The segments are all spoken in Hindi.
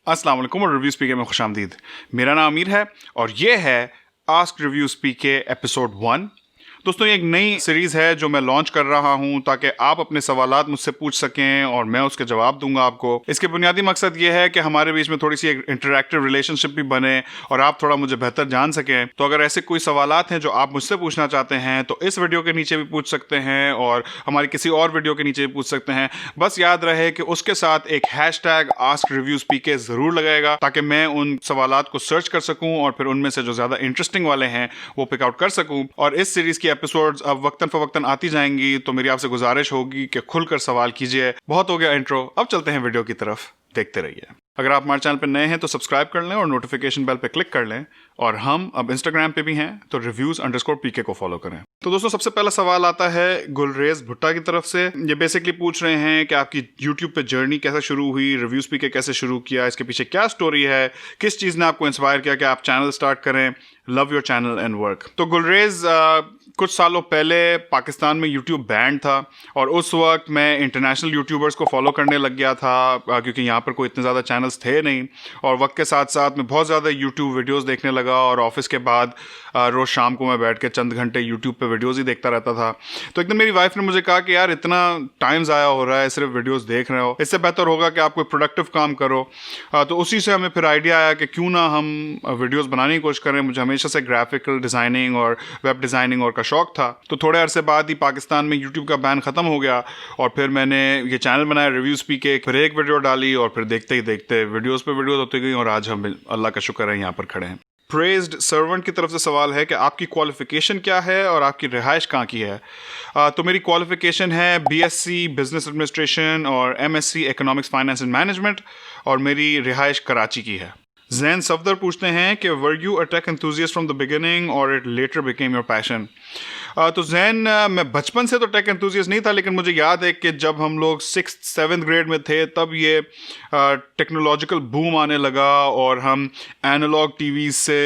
अस्सलाम वालेकुम और रिव्यू स्पीके में खुशामदीद। मेरा नाम अमीर है और ये है आस्क रिव्यू स्पीके एपिसोड 1। दोस्तों, ये एक नई सीरीज़ है जो मैं लॉन्च कर रहा हूं ताकि आप अपने सवालात मुझसे पूछ सकें और मैं उसके जवाब दूंगा आपको। इसके बुनियादी मकसद ये है कि हमारे बीच में थोड़ी सी एक इंटरैक्टिव रिलेशनशिप भी बने और आप थोड़ा मुझे बेहतर जान सकें। तो अगर ऐसे कोई सवालात हैं जो आप मुझसे पूछना चाहते हैं तो इस वीडियो के नीचे भी पूछ सकते हैं और हमारी किसी और वीडियो के नीचे भी पूछ सकते हैं। बस याद रहे कि उसके साथ एक हैशटैग आस्क रिव्यू स्पीके ज़रूर लगेगा ताकि मैं उन सवालात को सर्च कर सकूँ और फिर उनमें से जो ज़्यादा इंटरेस्टिंग वाले हैं वो पिक आउट कर सकूँ। और इस सीरीज़ की एपिसोड्स अब वक्तन फवक्तन आती जाएंगी, तो मेरी आपसे गुजारिश होगी कि खुलकर सवाल कीजिए। बहुत हो गया इंट्रो, अब चलते हैं वीडियो की तरफ, देखते रहिए। अगर आप हमारे चैनल पर नए हैं तो सब्सक्राइब कर लें और नोटिफिकेशन बेल पे क्लिक कर लें। और हम अब इंस्टाग्राम पे भी हैं तो reviews_pk को फॉलो करें। तो दोस्तों, सबसे पहला सवाल आता है गुलरेज भुट्टा की तरफ से। ये बेसिकली पूछ रहे हैं कि आपकी यूट्यूब पे जर्नी कैसे शुरू हुई, रिव्यूज पीके कैसे शुरू किया, इसके पीछे क्या स्टोरी है, किस चीज़ ने आपको इंस्पायर किया कि आप चैनल स्टार्ट करें। Love your channel and work. तो गुलरेज कुछ सालों पहले पाकिस्तान में यूट्यूब बैंड था और उस वक्त मैं इंटरनेशनल यूट्यूबर्स को फॉलो करने लग गया था क्योंकि यहाँ पर कोई इतने ज़्यादा चैनल्स थे नहीं। और वक्त के साथ साथ मैं बहुत ज़्यादा यूट्यूब वीडियोस देखने लगा और ऑफिस के बाद रोज़ शाम को मैं बैठ के चंद घंटे यूट्यूब पे वीडियोस ही देखता रहता था। तो एक दिन मेरी वाइफ ने मुझे कहा कि यार, इतना टाइम ज़ाया हो रहा है सिर्फ वीडियोस देख रहे हो, इससे बेहतर होगा कि आप कोई प्रोडक्टिव काम करो। तो उसी से हमें फिर आइडिया आया कि क्यों ना हम वीडियोस बनाने की कोशिश करें। मुझे हमेशा से ग्राफिकल डिज़ाइनिंग और वेब डिज़ाइनिंग और का शौक था। तो थोड़े अरसे बाद ही पाकिस्तान में यूट्यूब का बैन ख़त्म हो गया और फिर मैंने ये चैनल बनाया रिव्यूज़ पीके, फिर एक वीडियो डाली और फिर देखते ही देखते वीडियोस पे वीडियोस होती गई और आज हम अल्लाह का शुक्र है यहाँ पर खड़े हैं। प्रेज्ड सर्वेंट की तरफ से सवाल है कि आपकी क्वालिफिकेशन क्या है और आपकी रिहाइश कहाँ की है। तो मेरी क्वालिफिकेशन है बीएससी बिजनेस एडमिनिस्ट्रेशन और MSc economics finance and management और मेरी रिहाइश कराची की है। जैन सफदर पूछते हैं कि were you a tech enthusiast from the beginning और it later became your passion. तो जैन, मैं बचपन से तो टेक एंथुसियास्ट नहीं था, लेकिन मुझे याद है कि जब हम लोग 6th-7th ग्रेड में थे तब ये टेक्नोलॉजिकल बूम आने लगा और हम एनालॉग टीवी से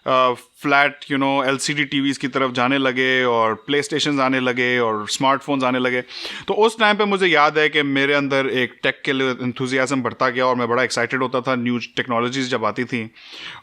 फ्लैट एलसीडी टीवीज़ की तरफ जाने लगे और प्ले स्टेशन आने लगे और स्मार्टफोन्स आने लगे। तो उस टाइम पे मुझे याद है कि मेरे अंदर एक टेक के लिए एंथुसियाज्म बढ़ता गया और मैं बड़ा एक्साइटेड होता था न्यू टेक्नोलॉजीज़ जब आती थी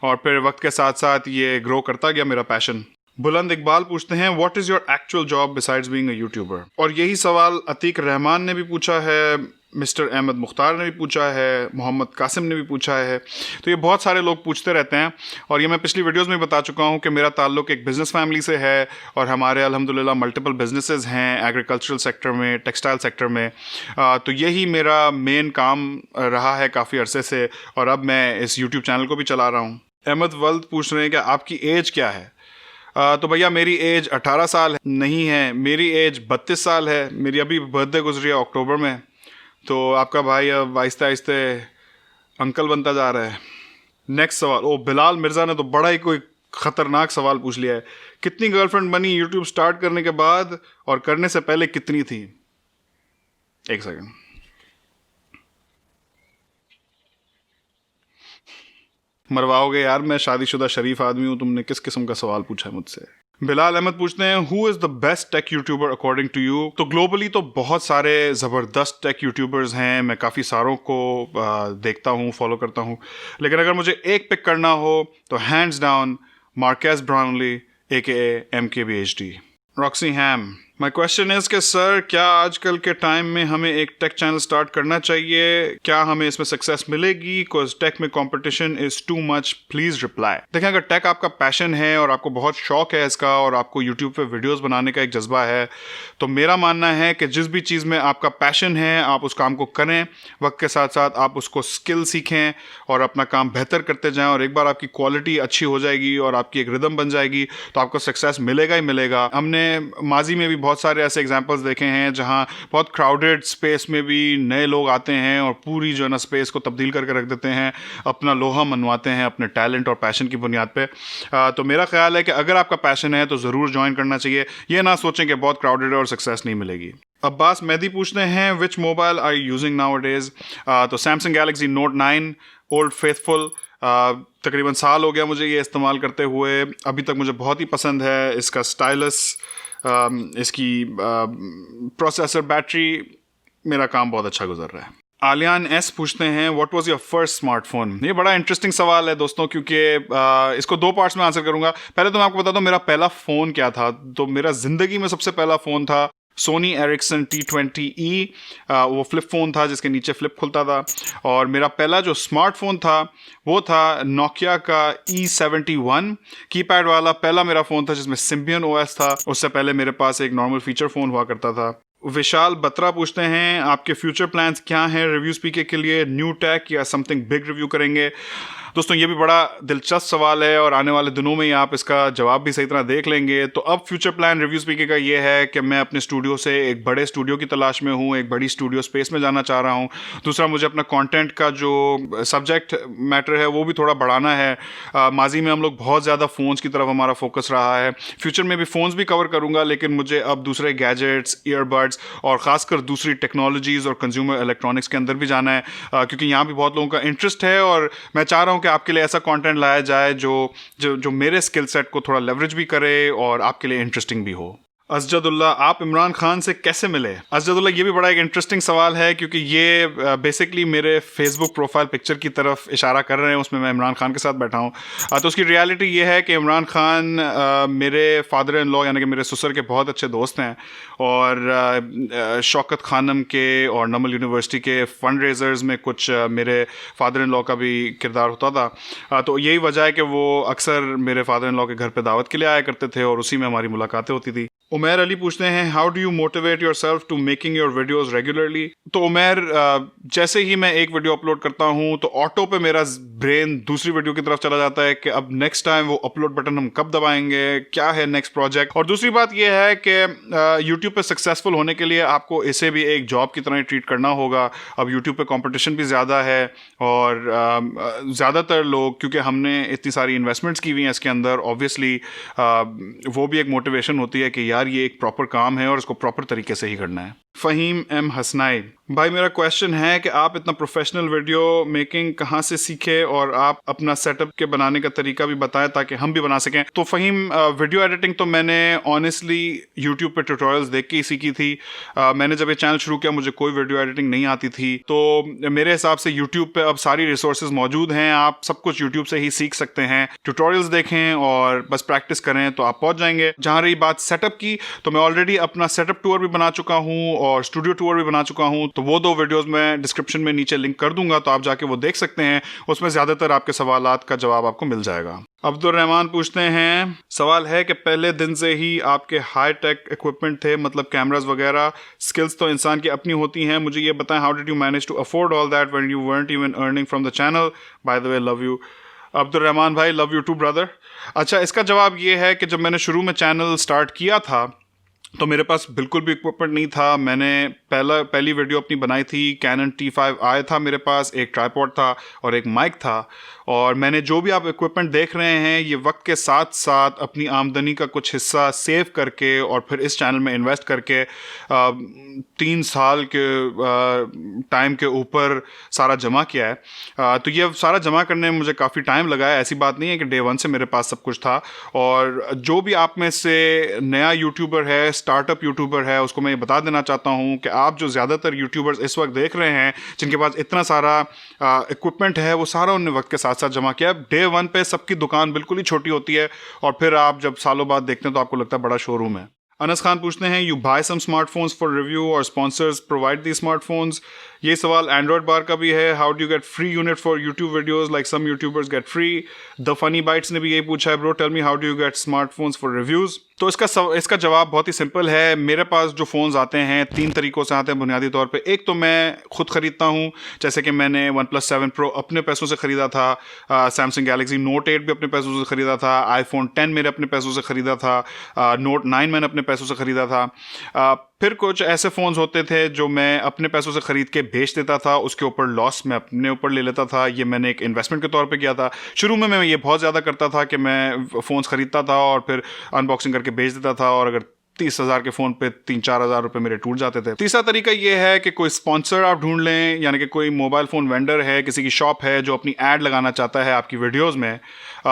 और फिर वक्त के साथ साथ ये ग्रो करता गया मेरा पैशन। बुलंद इकबाल पूछते हैं what is your actual job besides being a YouTuber. और यही सवाल अतीक रहमान ने भी पूछा है, मिस्टर अहमद मुख्तार ने भी पूछा है, मोहम्मद कासिम ने भी पूछा है। तो ये बहुत सारे लोग पूछते रहते हैं और ये मैं पिछली वीडियोस में बता चुका हूँ कि मेरा ताल्लुक एक बिज़नेस फैमिली से है और हमारे अल्हम्दुलिल्लाह मल्टीपल बिजनेसेस हैं एग्रीकल्चरल सेक्टर में, टेक्सटाइल सेक्टर में। तो यही मेरा मेन काम रहा है काफ़ी अरसे से और अब मैं इस यूट्यूब चैनल को भी चला रहा हूँ। अहमद वल्द पूछ रहे हैं कि आपकी एज क्या है। तो भैया, मेरी एज 18 साल नहीं है, मेरी एज 32 साल है। मेरी अभी बर्थडे गुजरी है अक्टूबर में। तो आपका भाई अब आहिस्ते आहिस्ते अंकल बनता जा रहा है। नेक्स्ट सवाल, बिलाल मिर्ज़ा ने तो बड़ा ही कोई ख़तरनाक सवाल पूछ लिया है। कितनी गर्लफ्रेंड बनी यूट्यूब स्टार्ट करने के बाद और करने से पहले कितनी थी? एक सेकंड। मरवाओगे यार, मैं शादीशुदा शरीफ आदमी हूँ, तुमने किस किस्म का सवाल पूछा है मुझसे। बिलाल अहमद पूछते हैं who is the best tech YouTuber according to you. तो ग्लोबली तो बहुत सारे ज़बरदस्त टेक यूट्यूबर्स हैं, मैं काफ़ी सारों को देखता हूँ, फॉलो करता हूँ, लेकिन अगर मुझे एक पिक करना हो तो hands down Marquez Brownlee AKA MKBHD। Roxy ham, my question is कि सर, क्या आजकल के टाइम में हमें एक टेक चैनल स्टार्ट करना चाहिए? क्या हमें इसमें सक्सेस मिलेगी? बिकॉज टेक में competition is too much, please reply. देखें, अगर टेक आपका पैशन है और आपको बहुत शौक है इसका और आपको यूट्यूब पे वीडियोस बनाने का एक जज्बा है, तो मेरा मानना है कि जिस भी चीज़ में आपका पैशन है आप उस काम को करें। वक्त के साथ साथ आप उसको स्किल सीखें और अपना काम बेहतर करते जाएं और एक बार आपकी क्वालिटी अच्छी हो जाएगी और आपकी एक रिदम बन जाएगी तो आपको सक्सेस मिलेगा ही मिलेगा। हमने माजी में भी बहुत सारे ऐसे एग्जांपल्स देखे हैं जहां बहुत क्राउडेड स्पेस में भी नए लोग आते हैं और पूरी जो है ना स्पेस को तब्दील करके रख देते हैं, अपना लोहा मनवाते हैं अपने टैलेंट और पैशन की बुनियाद पे। तो मेरा ख्याल है कि अगर आपका पैशन है तो ज़रूर ज्वाइन करना चाहिए। ये ना सोचें कि बहुत क्राउडेड है और सक्सेस नहीं मिलेगी। अब्बास मेहदी पूछते हैं which mobile are you using nowadays. तो Samsung Galaxy Note 9 old faithful, तकरीबन साल हो गया मुझे ये इस्तेमाल करते हुए। अभी तक मुझे बहुत ही पसंद है इसका स्टाइलस, इसकी प्रोसेसर, बैटरी, मेरा काम बहुत अच्छा गुजर रहा है। आलियान एस पूछते हैं what was your first smartphone. ये बड़ा इंटरेस्टिंग सवाल है दोस्तों, क्योंकि इसको दो पार्ट्स में आंसर करूंगा। पहले तो मैं आपको बता दूं मेरा पहला फ़ोन क्या था। तो मेरा ज़िंदगी में सबसे पहला फ़ोन था सोनी एरिक्सन T20E। वो फ्लिप फ़ोन था जिसके नीचे फ्लिप खुलता था। और मेरा पहला जो स्मार्टफोन था वो था नोकिया का E71 कीपैड वाला। पहला मेरा फ़ोन था जिसमें सिम्बियन OS था। उससे पहले मेरे पास एक नॉर्मल फीचर फ़ोन हुआ करता था। विशाल बत्रा पूछते हैं आपके फ्यूचर प्लान्स क्या हैं रिव्यू स्पीकर के लिए, न्यू टेक या समथिंग बिग रिव्यू करेंगे। दोस्तों ये भी बड़ा दिलचस्प सवाल है और आने वाले दिनों में ही आप इसका जवाब भी सही तरह देख लेंगे। तो अब फ्यूचर प्लान रिव्यू स्पीकर का ये है कि मैं अपने स्टूडियो से एक बड़े स्टूडियो की तलाश में हूँ, एक बड़ी स्टूडियो स्पेस में जाना चाह रहा हूँ। दूसरा, मुझे अपना कंटेंट का जो सब्जेक्ट मैटर है वो भी थोड़ा बढ़ाना है। माजी में हम लोग बहुत ज़्यादा फ़ोन्स की तरफ हमारा फोकस रहा है। फ्यूचर में भी फ़ोन्स भी कवर करूँगा, लेकिन मुझे अब दूसरे गैजेट्स, ईयरबड्स और ख़ासकर दूसरी टेक्नोलॉजीज़ और कंज्यूमर इलेक्ट्रॉनिक्स के अंदर भी जाना है, क्योंकि यहाँ भी बहुत लोगों का इंटरेस्ट है। और मैं चाह रहा हूँ कि आपके लिए ऐसा कंटेंट लाया जाए जो मेरे स्किल सेट को थोड़ा लेवरेज भी करे और आपके लिए इंटरेस्टिंग भी हो। असजदुल्ला, आप इमरान खान से कैसे मिले? असजदुल्ला, ये भी बड़ा एक इंटरेस्टिंग सवाल है, क्योंकि ये बेसिकली मेरे फेसबुक प्रोफाइल पिक्चर की तरफ इशारा कर रहे हैं। उसमें मैं इमरान खान के साथ बैठा हूँ। तो उसकी रियलिटी ये है कि इमरान खान मेरे फादर इन लॉ यानी कि मेरे ससुर के बहुत अच्छे दोस्त हैं। और शौकत खानम के और नमल यूनिवर्सिटी के फंड रेजर्स में कुछ मेरे फादर इन लॉ का भी किरदार होता था। तो यही वजह है कि वो अक्सर मेरे फादर इन लॉ के घर पे दावत के लिए आया करते थे और उसी में हमारी मुलाकातें होती थी। उमैर अली पूछते हैं how do you motivate your self to making your videos regularly. तो उमैर, जैसे ही मैं एक वीडियो अपलोड करता हूँ तो ऑटो पे मेरा ब्रेन दूसरी वीडियो की तरफ चला जाता है कि अब नेक्स्ट टाइम वो अपलोड बटन हम कब दबाएंगे, क्या है नेक्स्ट प्रोजेक्ट। और दूसरी बात ये है कि यूट्यूब पे सक्सेसफुल होने के लिए आपको इसे भी एक जॉब की तरह ट्रीट करना होगा। अब यूट्यूब पे कंपटीशन भी ज़्यादा है और ज़्यादातर लोग, क्योंकि हमने इतनी सारी इन्वेस्टमेंट्स की हुई हैं इसके अंदर, ऑब्वियसली वो भी एक मोटिवेशन होती है कि यार ये एक प्रॉपर काम है और इसको प्रॉपर तरीके से ही करना है। फ़हीम एम हसनाई, भाई मेरा क्वेश्चन है कि आप इतना प्रोफेशनल वीडियो मेकिंग कहाँ से सीखे और आप अपना सेटअप के बनाने का तरीका भी बताएं ताकि हम भी बना सकें। तो फ़हीम, वीडियो एडिटिंग तो मैंने ऑनेस्टली यूट्यूब पे ट्यूटोरियल्स देख के ही सीखी थी। मैंने जब ये चैनल शुरू किया मुझे कोई वीडियो एडिटिंग नहीं आती थी। तो मेरे हिसाब से यूट्यूब पे अब सारी रिसोर्सेज मौजूद हैं, आप सब कुछ यूट्यूब से ही सीख सकते हैं। ट्यूटोरियल्स देखें और बस प्रैक्टिस करें तो आप पहुँच जाएंगे। जहाँ रही बात सेटअप की, तो मैं ऑलरेडी अपना सेटअप टूर भी बना चुका हूँ और स्टूडियो टूर भी बना चुका हूँ। तो वो 2 वीडियोस मैं डिस्क्रिप्शन में नीचे लिंक कर दूंगा, तो आप जाके वो देख सकते हैं। उसमें ज़्यादातर आपके सवालात का जवाब आपको मिल जाएगा। अब्दुल रहमान पूछते हैं, सवाल है कि पहले दिन से ही आपके हाई टेक इक्विपमेंट थे, मतलब कैमरास वगैरह। स्किल्स तो इंसान की अपनी होती हैं, मुझे ये बताएं how did you manage to afford all that when you weren't even earning from the channel. By the way, love you Abdul Rahman भाई, लव यू टू ब्रदर। अच्छा, इसका जवाब ये है कि जब मैंने शुरू में चैनल स्टार्ट किया था तो मेरे पास बिल्कुल भी इक्विपमेंट नहीं था। मैंने पहली वीडियो अपनी बनाई थी, कैनन T5i था मेरे पास, एक ट्राइपॉड था और एक माइक था। और मैंने जो भी आप इक्विपमेंट देख रहे हैं ये वक्त के साथ साथ अपनी आमदनी का कुछ हिस्सा सेव करके और फिर इस चैनल में इन्वेस्ट करके 3 साल के टाइम के ऊपर सारा जमा किया है। तो ये सारा जमा करने में मुझे काफ़ी टाइम लगा है। ऐसी बात नहीं है कि डे 1 से मेरे पास सब कुछ था। और जो भी आप में से नया यूट्यूबर है, स्टार्टअप यूट्यूबर है, उसको मैं ये बता देना चाहता हूँ कि आप जो ज़्यादातर यूट्यूबर्स इस वक्त देख रहे हैं जिनके पास इतना सारा इक्विपमेंट है, वो सारा उन्होंने वक्त के साथ साथ जमा किया। डे 1 पे सबकी दुकान बिल्कुल ही छोटी होती है और फिर आप जब सालों बाद देखते हैं तो आपको लगता है बड़ा शोरूम है। अनस खान पूछते हैं you buy some smartphones for review और स्पॉन्सर्स प्रोवाइड दी स्मार्टफोन्स। ये सवाल एंड्रॉयड बार का भी है, how do you get free unit for YouTube videos like some YouTubers get free. The Funny Bytes ने भी यही पूछा है, bro tell me how do you get smartphones for reviews. तो इसका जवाब बहुत ही सिंपल है। मेरे पास जो फ़ोन्स आते हैं 3 तरीक़ों से आते हैं बुनियादी तौर पे। एक तो मैं खुद ख़रीदता हूँ, जैसे कि मैंने OnePlus 7 Pro अपने पैसों से ख़रीदा था, Samsung Galaxy Note 8 भी अपने पैसों से ख़रीदा था, iPhone 10 मेरे अपने पैसों से ख़रीदा था, Note 9 मैंने अपने पैसों से ख़रीदा था। फिर कुछ ऐसे फ़ोन्स होते थे जो मैं अपने पैसों से ख़रीद के बेच देता था, उसके ऊपर लॉस मैं अपने ऊपर ले लेता था। ये मैंने एक इन्वेस्टमेंट के तौर पे किया था। शुरू में मैं ये बहुत ज़्यादा करता था कि मैं फ़ोन्स ख़रीदता था और फिर अनबॉक्सिंग करके बेच देता था, और अगर 30,000 के फ़ोन पे 3-4 हज़ार रुपये मेरे टूट जाते थे। तीसरा तरीका ये है कि कोई स्पॉन्सर आप ढूंढ लें, यानी कि कोई मोबाइल फ़ोन वेंडर है, किसी की शॉप है जो अपनी ऐड लगाना चाहता है आपकी वीडियोज़ में,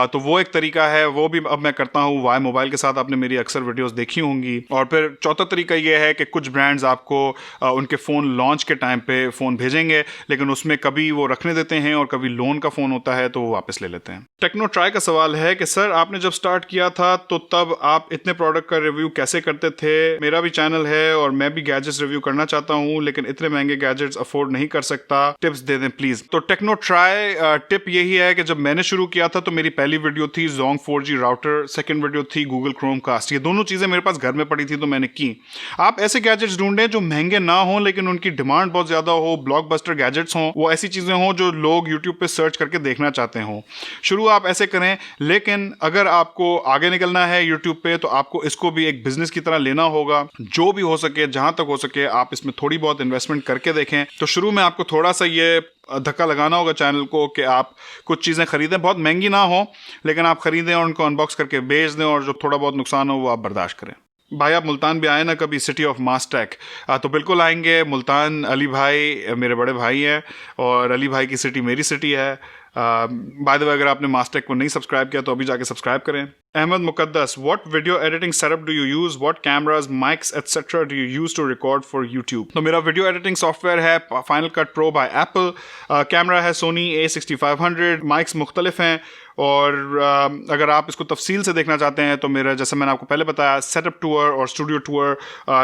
तो वो एक तरीका है, वो भी अब मैं करता हूँ। वाई मोबाइल के साथ आपने मेरी अक्सर वीडियोज़ देखी होंगी। और फिर चौथा तरीका ये है कि कुछ ब्रांड्स आपको उनके फ़ोन लॉन्च के टाइम पे फ़ोन भेजेंगे, लेकिन उसमें कभी वो रखने देते हैं और कभी लोन का फ़ोन होता है तो वो वापस ले लेते हैं। टेक्नो ट्राई का सवाल है कि सर आपने जब स्टार्ट किया था तो तब आप इतने प्रोडक्ट का रिव्यू कैसे करते थे? मेरा भी चैनल है और मैं भी गैजेट्स रिव्यू करना चाहता हूँ, लेकिन इतने महंगे गैजेट्स अफोर्ड नहीं कर सकता, टिप्स दे दें प्लीज। तो टेक्नो ट्राई टिप यही है कि जब मैंने शुरू किया था तो मेरी पहली वीडियो थी Zong 4G router, second video थी गूगल क्रोमकास्ट। ये दोनों चीजें मेरे पास घर में पड़ी थी तो मैंने की। आप ऐसे गैजेट्स ढूंढें जो महंगे ना हो लेकिन उनकी डिमांड बहुत ज्यादा हो, ब्लॉकबस्टर गैजेट्स हों, वो ऐसी चीजें हों जो लोग यूट्यूब पे सर्च करके देखना चाहते हों। शुरू आप ऐसे करें, लेकिन अगर आपको आगे निकलना है यूट्यूब पे तो आपको इसको भी एक बिजनेस की तरह लेना होगा। जो भी हो सके, जहां तक हो सके, आप इसमें थोड़ी बहुत इन्वेस्टमेंट करके देखें। तो शुरू में आपको थोड़ा सा ये धक्का लगाना होगा चैनल को कि आप कुछ चीज़ें खरीदें, बहुत महंगी ना हो लेकिन आप खरीदें और उनको अनबॉक्स करके बेच दें, और जो थोड़ा बहुत नुकसान हो वो आप बर्दाश्त करें। भाई आप मुल्तान भी आए ना कभी, सिटी ऑफ मास्टैक? तो बिल्कुल आएंगे। मुल्तान अली भाई मेरे बड़े भाई हैं और अली भाई की सिटी मेरी सिटी है। बाय द वे, अगर आपने मास्टैक को नहीं सब्सक्राइब किया तो अभी जाके सब्सक्राइब करें। Ahmad Muqaddas, what video editing setup do you use, what cameras, mics etcetera do you use to record for YouTube? तो मेरा वीडियो एडिटिंग सॉफ्टवेयर है Final Cut Pro by Apple, camera है सोनी A6500, माइक्स मुख्तलिफ हैं, और अगर आप इसको तफसील से देखना चाहते हैं तो मेरा, जैसे मैंने आपको पहले बताया, सेटअप टूर और स्टूडियो टूर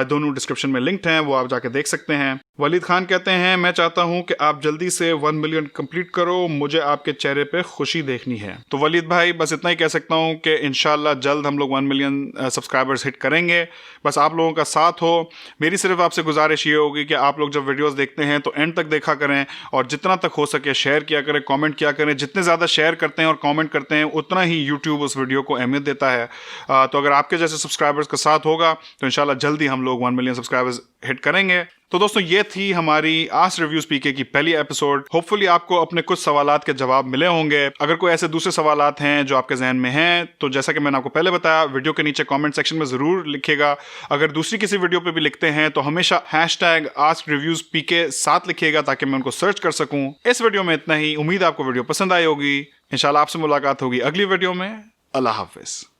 दोनों डिस्क्रिप्शन में लिंक्ड हैं, वो आप जाके देख सकते हैं। वलीद खान कहते हैं, मैं चाहता हूं कि आप जल्दी से 1 मिलियन कंप्लीट करो, मुझे आपके चेहरे पे खुशी देखनी है। तो वलीद भाई बस इतना ही कह सकता हूं कि इंशाल्लाह जल्द हम लोग 1 मिलियन सब्सक्राइबर्स हिट करेंगे। बस आप लोगों का साथ हो। मेरी सिर्फ आपसे गुजारिश ये होगी कि आप लोग जब वीडियोस देखते हैं तो एंड तक देखा करें और जितना तक हो सके शेयर किया करें, कमेंट किया करें। जितने ज़्यादा शेयर करते हैं और कमेंट करते हैं उतना ही यूट्यूब उस वीडियो को अहमियत देता है। तो अगर आपके जैसे सब्सक्राइबर्स का साथ होगा तो इंशाल्लाह जल्दी हम लोग 1 मिलियन सब्सक्राइबर्स हिट करेंगे। तो दोस्तों ये थी हमारी आस्क रिव्यूज पीके की पहली एपिसोड। होपफुली आपको अपने कुछ सवालात के जवाब मिले होंगे। अगर कोई ऐसे दूसरे सवालात हैं जो आपके जहन में हैं तो जैसा कि मैंने आपको पहले बताया, वीडियो के नीचे कमेंट सेक्शन में ज़रूर लिखिएगा। अगर दूसरी किसी वीडियो पे भी लिखते हैं तो हमेशा #AskReviewsPK साथ लिखिएगा ताकि मैं उनको सर्च कर सकूं। इस वीडियो में इतना ही। उम्मीद आपको वीडियो पसंद आई होगी। इंशाल्लाह आपसे मुलाकात होगी अगली वीडियो में। अल्लाह हाफिज़।